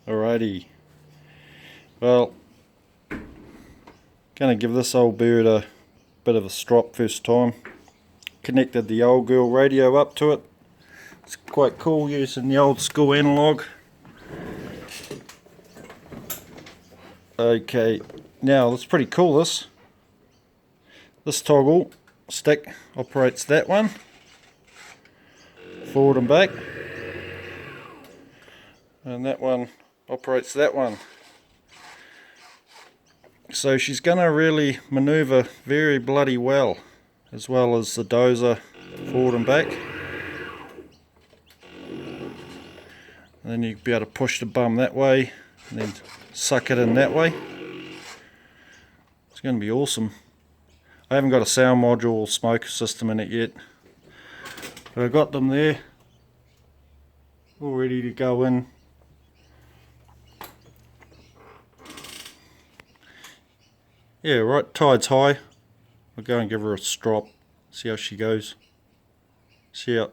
Alrighty, well, gonna give this old bird a bit of a strop first time. Connected the old girl radio up to it. It's quite cool using the old school analog. Okay, now that's pretty cool. This toggle stick operates that one, forward and back, and that one operates that one. So she's gonna really maneuver very bloody well, as well as the dozer forward and back. And then you'll be able to push the bum that way and then suck it in that way. It's going to be awesome. I haven't got a sound module or smoke system in it yet, but I've got them there all ready to go in. Yeah, right, tide's high. I'll go and give her a strop, see how she goes. See how